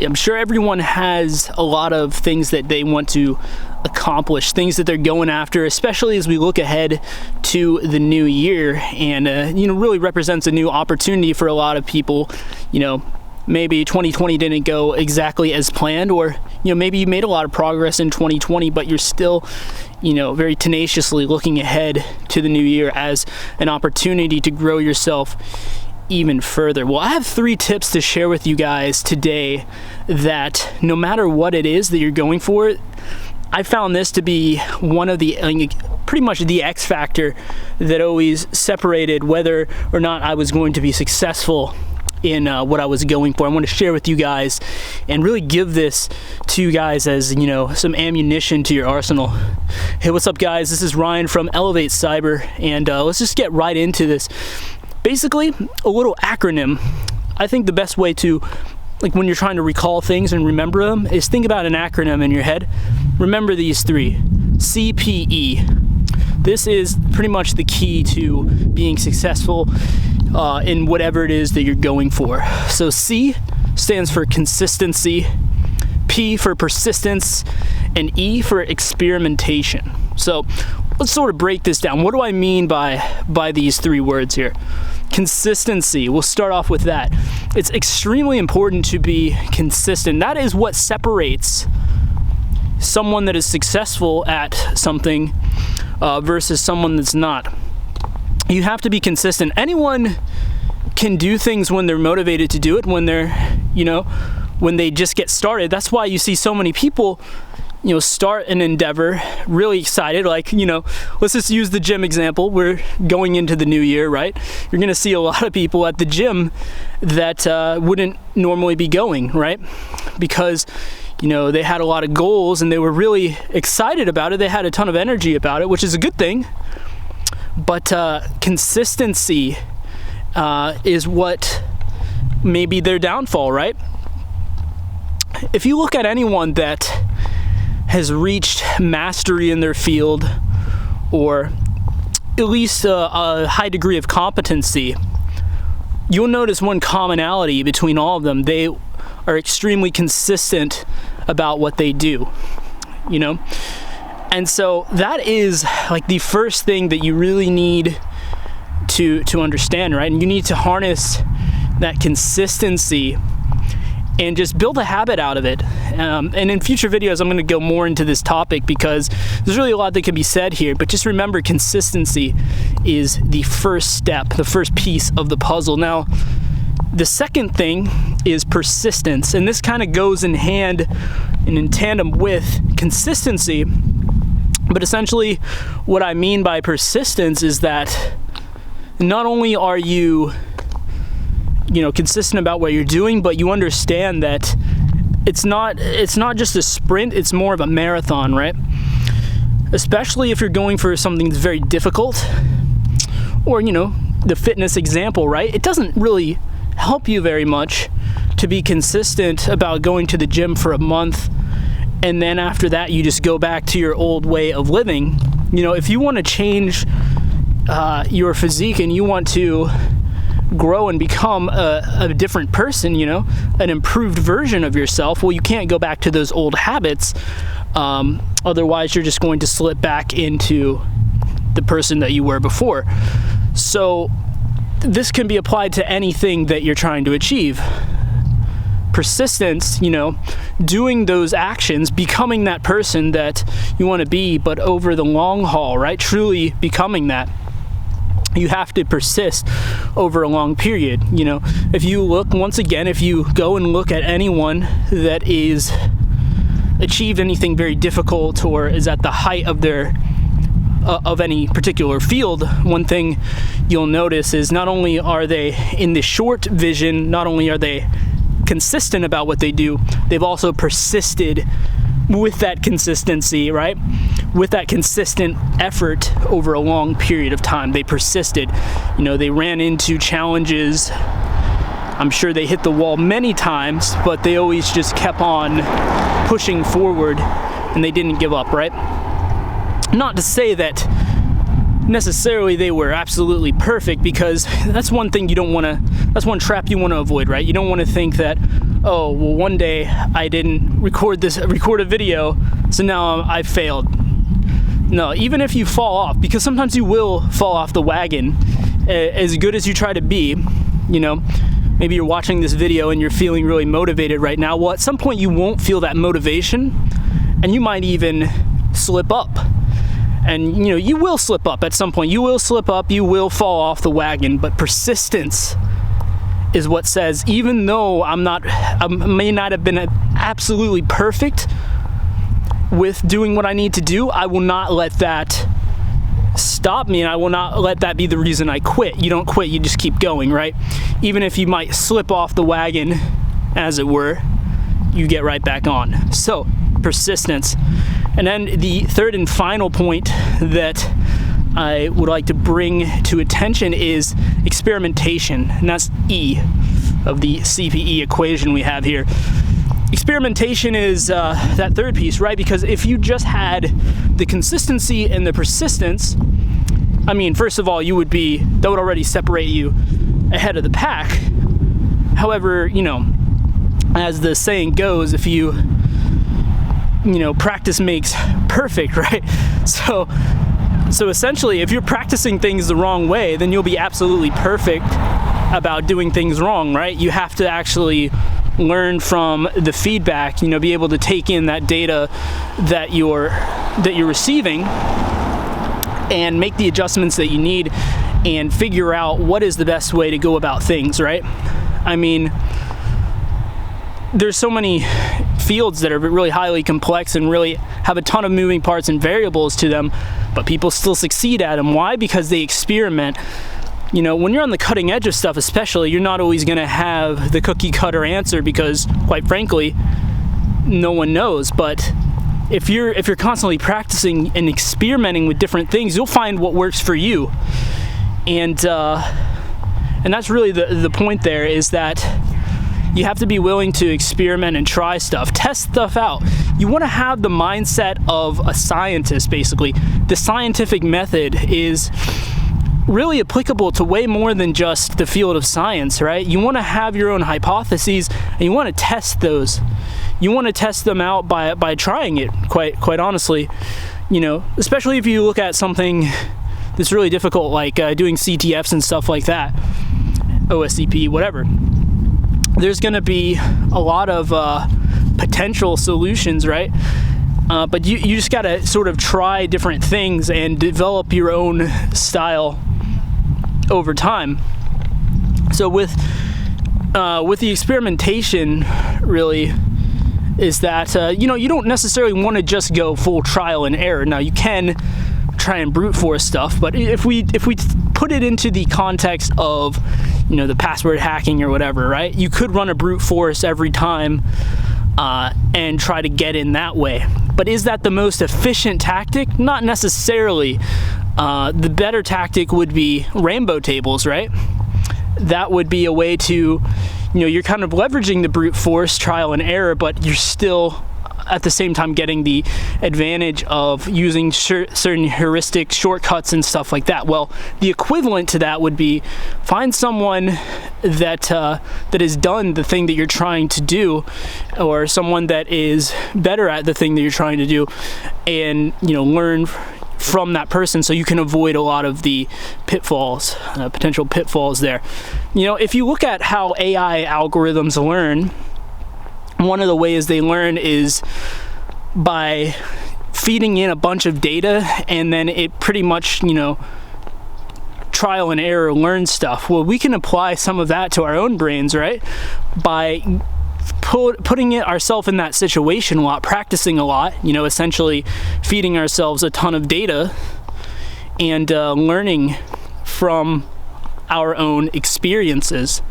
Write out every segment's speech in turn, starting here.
I'm sure everyone has a lot of things that they want to accomplish, things that they're going after, especially as we look ahead to the new year, and really represents a new opportunity for a lot of people. Maybe 2020 didn't go exactly as planned, or maybe you made a lot of progress in 2020, but you're still very tenaciously looking ahead to the new year as an opportunity to grow yourself even further. Well, I have 3 tips to share with you guys today that no matter what it is that you're going for, I found this to be one of the pretty much the X factor that always separated whether or not I was going to be successful in what I was going for. I want to share with you guys and really give this to you guys as some ammunition to your arsenal. Hey, what's up guys? This is Ryan from Elevate Cyber, and let's just get right into this. Basically, a little acronym. I think the best way to, when you're trying to recall things and remember them, is think about an acronym in your head. Remember these 3. CPE. This is pretty much the key to being successful in whatever it is that you're going for. So C stands for consistency, P for persistence, and E for experimentation. So let's sort of break this down. What do I mean by these 3 words here? Consistency, we'll start off with that. It's extremely important to be consistent. That is what separates someone that is successful at something versus someone that's not. You have to be consistent. Anyone can do things when they're motivated to do it, when they're, when they just get started. That's why you see so many people start an endeavor really excited, let's just use the gym example. We're going into the new year, right? You're gonna see a lot of people at the gym that wouldn't normally be going, right? Because they had a lot of goals and they were really excited about it. They had a ton of energy about it, which is a good thing. But consistency is what may be their downfall, right? If you look at anyone that has reached mastery in their field, or at least a high degree of competency, you'll notice one commonality between all of them. They are extremely consistent about what they do, And so that is the first thing that you really need to understand, right? And you need to harness that consistency and just build a habit out of it. And in future videos, I'm going to go more into this topic because there's really a lot that can be said here. But just remember, consistency is the first step, the first piece of the puzzle. Now, the second thing is persistence. And this kind of goes in hand and in tandem with consistency. But essentially, what I mean by persistence is that not only are you consistent about what you're doing, but you understand that it's not just a sprint, it's more of a marathon, right? Especially if you're going for something that's very difficult, or the fitness example, right? It doesn't really help you very much to be consistent about going to the gym for a month and then after that you just go back to your old way of living. If you want to change your physique and you want to grow and become a different person, an improved version of yourself, well, you can't go back to those old habits. Otherwise, you're just going to slip back into the person that you were before. So this can be applied to anything that you're trying to achieve. Persistence, doing those actions, becoming that person that you want to be, but over the long haul, right? Truly becoming that. You have to persist over a long period. If you look, once again, if you go and look at anyone that is achieved anything very difficult or is at the height of their of any particular field, one thing you'll notice is not only are they in the short vision, not only are they consistent about what they do, they've also persisted with that consistency, right? With that consistent effort over a long period of time. They persisted. They ran into challenges. I'm sure they hit the wall many times, but they always just kept on pushing forward and they didn't give up, right? Not to say that necessarily they were absolutely perfect, because that's one thing you don't want to, that's one trap you want to avoid, right? You don't want to think that, oh, well, one day I didn't record a video, so now I failed. No, even if you fall off, because sometimes you will fall off the wagon, as good as you try to be, you know, maybe you're watching this video and you're feeling really motivated right now. Well, at some point you won't feel that motivation, and you might even slip up. And, you know, you will slip up at some point. You will slip up, you will fall off the wagon, but persistence is what says, even though I may not have been absolutely perfect with doing what I need to do, I will not let that stop me, and I will not let that be the reason I quit. You don't quit, you just keep going, right? Even if you might slip off the wagon, as it were, you get right back on. So, persistence. And then the third and final point that I would like to bring to attention is experimentation, and that's E of the CPE equation we have here. Experimentation is that third piece, right? Because if you just had the consistency and the persistence, I mean, first of all, that would already separate you ahead of the pack. However, you know, as the saying goes, if you practice makes perfect, right? So essentially, if you're practicing things the wrong way, then you'll be absolutely perfect about doing things wrong, right? You have to actually learn from the feedback, be able to take in that data that you're receiving and make the adjustments that you need and figure out what is the best way to go about things, right? I mean, there's so many fields that are really highly complex and really have a ton of moving parts and variables to them, but people still succeed at them. Why? Because they experiment. When you're on the cutting edge of stuff especially, you're not always going to have the cookie cutter answer because, quite frankly, no one knows. But if you're constantly practicing and experimenting with different things, you'll find what works for you. And that's really the point there, is that you have to be willing to experiment and try stuff, test stuff out. You want to have the mindset of a scientist, basically. The scientific method is really applicable to way more than just the field of science, right? You want to have your own hypotheses, and you want to test those. You want to test them out by trying it, quite honestly. Especially if you look at something that's really difficult, like doing CTFs and stuff like that, OSCP, whatever. There's going to be a lot of potential solutions, right? But you just got to sort of try different things and develop your own style over time. So with the experimentation, really, is that you don't necessarily want to just go full trial and error. Now you can try and brute force stuff, but if we put it into the context of the password hacking or whatever, right? You could run a brute force every time and try to get in that way. But is that the most efficient tactic? Not necessarily. The better tactic would be rainbow tables, right? That would be a way to, you're kind of leveraging the brute force trial and error, but you're still at the same time getting the advantage of using certain heuristic shortcuts and stuff like that. Well, the equivalent to that would be find someone that has done the thing that you're trying to do, or someone that is better at the thing that you're trying to do, and learn from that person so you can avoid a lot of the pitfalls, potential pitfalls there. If you look at how AI algorithms learn, one of the ways they learn is by feeding in a bunch of data, and then it pretty much, trial and error learns stuff. Well, we can apply some of that to our own brains, right? By putting ourselves in that situation a lot, practicing a lot, essentially feeding ourselves a ton of data and learning from our own experiences.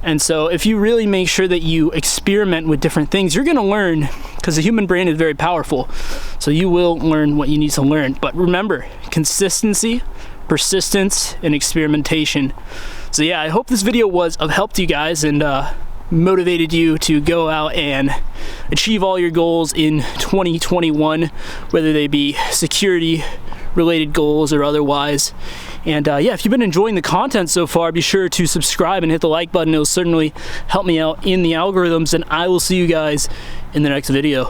And so if you really make sure that you experiment with different things, you're going to learn, because the human brain is very powerful. So you will learn what you need to learn. But remember, consistency, persistence, and experimentation. So yeah, I hope this video was of help to you guys and motivated you to go out and achieve all your goals in 2021, whether they be security related goals or otherwise. And yeah, if you've been enjoying the content so far, be sure to subscribe and hit the like button. It'll certainly help me out in the algorithms, and I will see you guys in the next video.